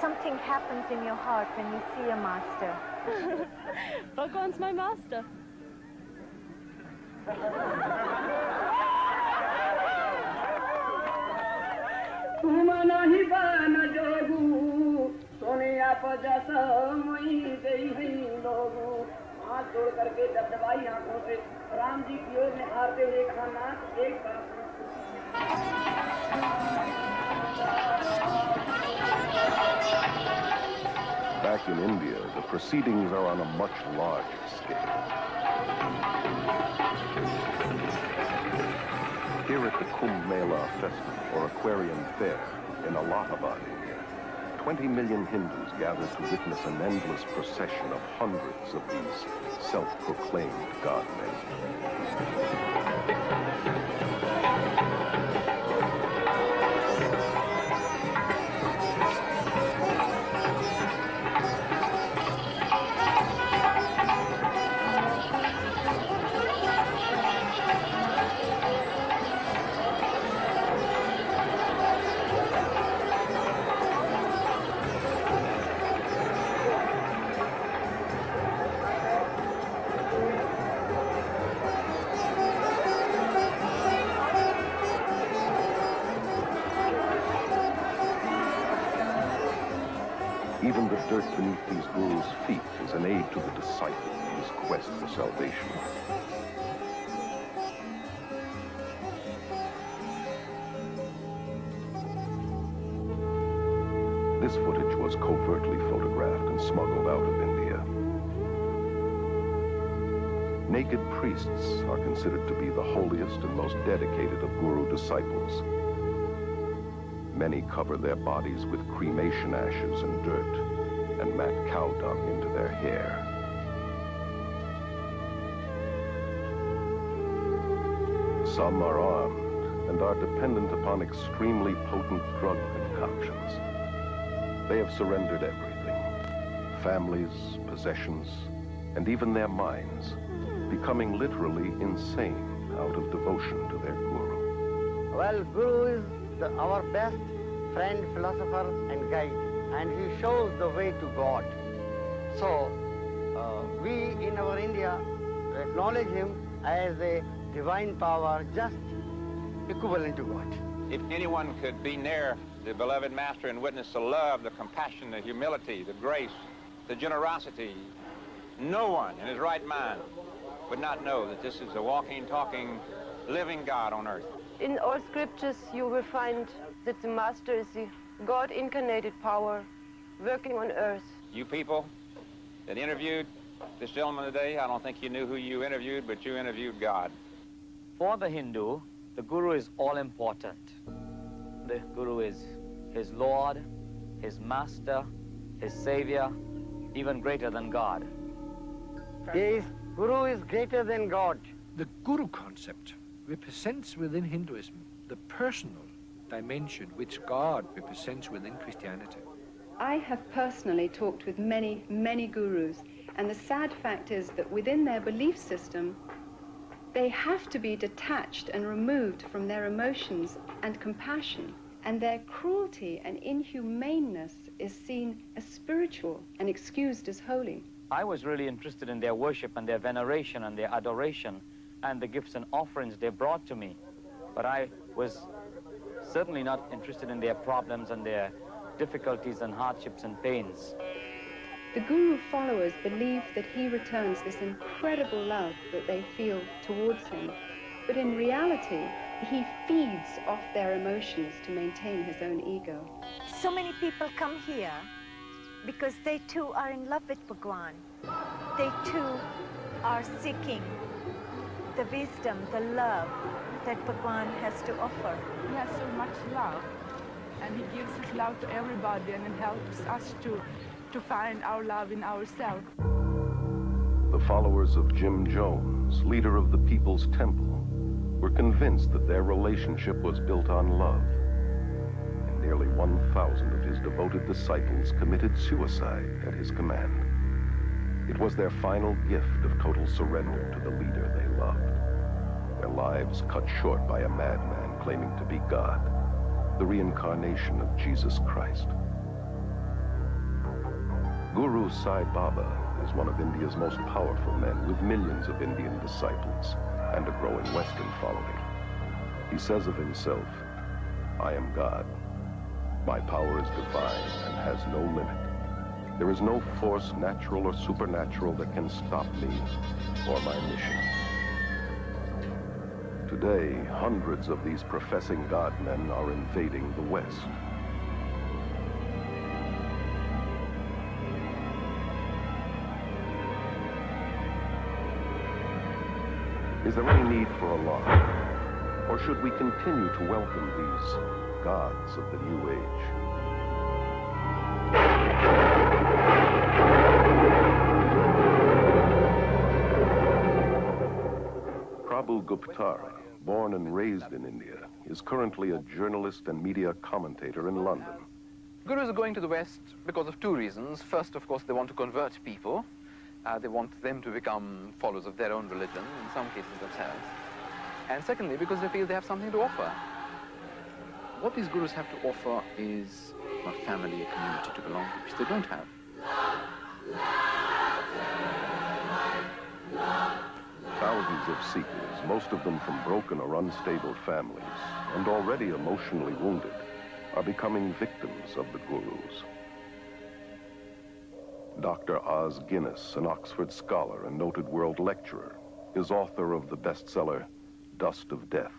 something happens in your heart when you see a master. Bhagwan's my master. हाथ जोड़ करके दबदबाई आंखों से राम जी की ओर निहारते हुए कहा नाथ एक बार। Back in India, the proceedings are on a much larger scale. Here at the Kumbh Mela Festival, or Aquarium Fair, in Allahabad, India, 20 million Hindus gather to witness an endless procession of hundreds of these self-proclaimed god-men. Even the dirt beneath these gurus' feet is an aid to the disciple in his quest for salvation. This footage was covertly photographed and smuggled out of India. Naked priests are considered to be the holiest and most dedicated of guru disciples. Many cover their bodies with cremation ashes and dirt and mat cow dung into their hair. Some are armed and are dependent upon extremely potent drug concoctions. They have surrendered everything: families, possessions, and even their minds, becoming literally insane out of devotion to their guru. Well, Guru is our best friend, philosopher, and guide, and he shows the way to God. So, we in our India acknowledge him as a divine power, just equivalent to God. If anyone could be near the beloved Master and witness the love, the compassion, the humility, the grace, the generosity, no one in his right mind would not know that this is a walking, talking, living God on earth. In all scriptures, you will find that the Master is the God-incarnated power working on earth. You people that interviewed this gentleman today, I don't think you knew who you interviewed, but you interviewed God. For the Hindu, the Guru is all-important. The Guru is his Lord, his Master, his Savior, even greater than God. Yes, Guru is greater than God. The Guru concept represents within Hinduism the personal dimension which God represents within Christianity. I have personally talked with many, many gurus, and the sad fact is that within their belief system, they have to be detached and removed from their emotions and compassion, and their cruelty and inhumaneness is seen as spiritual and excused as holy. I was really interested in their worship and their veneration and their adoration and the gifts and offerings they brought to me. But I was certainly not interested in their problems and their difficulties and hardships and pains. The Guru followers believe that he returns this incredible love that they feel towards him. But in reality, he feeds off their emotions to maintain his own ego. So many people come here because they too are in love with Bhagwan. They too are seeking the wisdom, the love that Bhagwan has to offer. He has so much love, and he gives his love to everybody, and it helps us to find our love in ourselves. The followers of Jim Jones, leader of the People's Temple, were convinced that their relationship was built on love. And nearly 1,000 of his devoted disciples committed suicide at his command. It was their final gift of total surrender to the leader they loved. Their lives cut short by a madman claiming to be God, the reincarnation of Jesus Christ. Guru Sai Baba is one of India's most powerful men with millions of Indian disciples and a growing Western following. He says of himself, "I am God. My power is divine and has no limit. There is no force, natural or supernatural, that can stop me or my mission." Today, hundreds of these professing God men are invading the West. Is there any need for alarm? Or should we continue to welcome these gods of the New Age? Prabhu Guptara, born and raised in India, is currently a journalist and media commentator in London. Gurus are going to the West because of two reasons. First, of course, they want to convert people. They want them to become followers of their own religion, in some cases themselves. And secondly, because they feel they have something to offer. What these gurus have to offer is a family, a community to belong to, which they don't have. Thousands of seekers, most of them from broken or unstable families, and already emotionally wounded, are becoming victims of the gurus. Dr. Os Guinness, an Oxford scholar and noted world lecturer, is author of the bestseller, Dust of Death.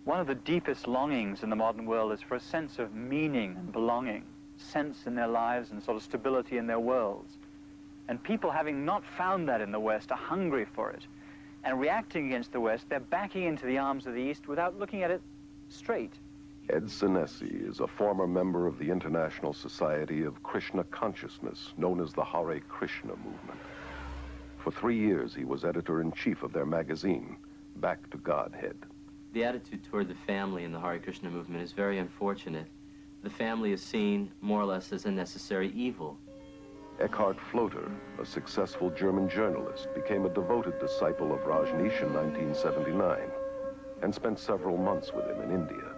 One of the deepest longings in the modern world is for a sense of meaning and belonging, sense in their lives and sort of stability in their worlds. And people, having not found that in the West, are hungry for it. And reacting against the West, they're backing into the arms of the East without looking at it straight. Ed Senesi is a former member of the International Society of Krishna Consciousness, known as the Hare Krishna movement. For 3 years, he was editor-in-chief of their magazine, Back to Godhead. The attitude toward the family in the Hare Krishna movement is very unfortunate. The family is seen more or less as a necessary evil. Eckhart Floater, a successful German journalist, became a devoted disciple of Rajneesh in 1979 and spent several months with him in India.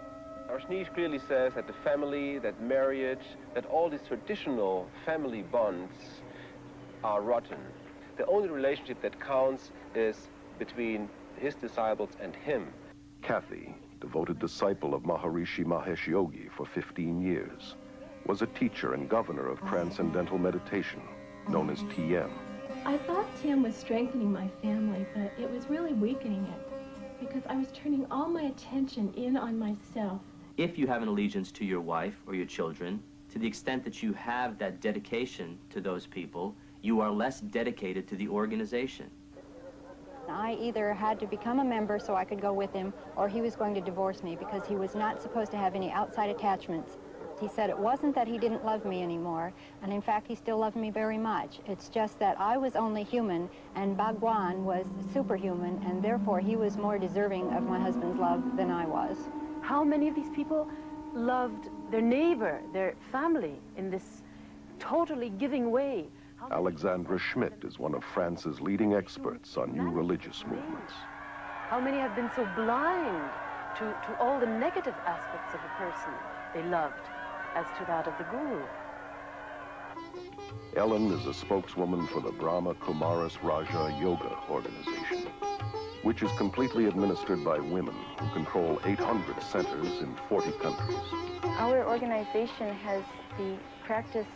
Rajneesh clearly says that the family, that marriage, that all these traditional family bonds are rotten. The only relationship that counts is between his disciples and him. Kathy, devoted disciple of Maharishi Mahesh Yogi for 15 years, was a teacher and governor of Transcendental Meditation, known as TM. I thought Tim was strengthening my family, but it was really weakening it, because I was turning all my attention in on myself. If you have an allegiance to your wife or your children, to the extent that you have that dedication to those people, you are less dedicated to the organization. I either had to become a member so I could go with him, or he was going to divorce me because he was not supposed to have any outside attachments. He said it wasn't that he didn't love me anymore, and in fact he still loved me very much. It's just that I was only human and Bhagwan was superhuman, and therefore he was more deserving of my husband's love than I was. How many of these people loved their neighbor, their family, in this totally giving way? Alexandra Schmidt is one of France's leading experts on new religious movements. How many have been so blind to all the negative aspects of a person they loved as to that of the guru? Ellen is a spokeswoman for the Brahma Kumaris Raja Yoga organization, which is completely administered by women who control 800 centers in 40 countries. Our organization has the practice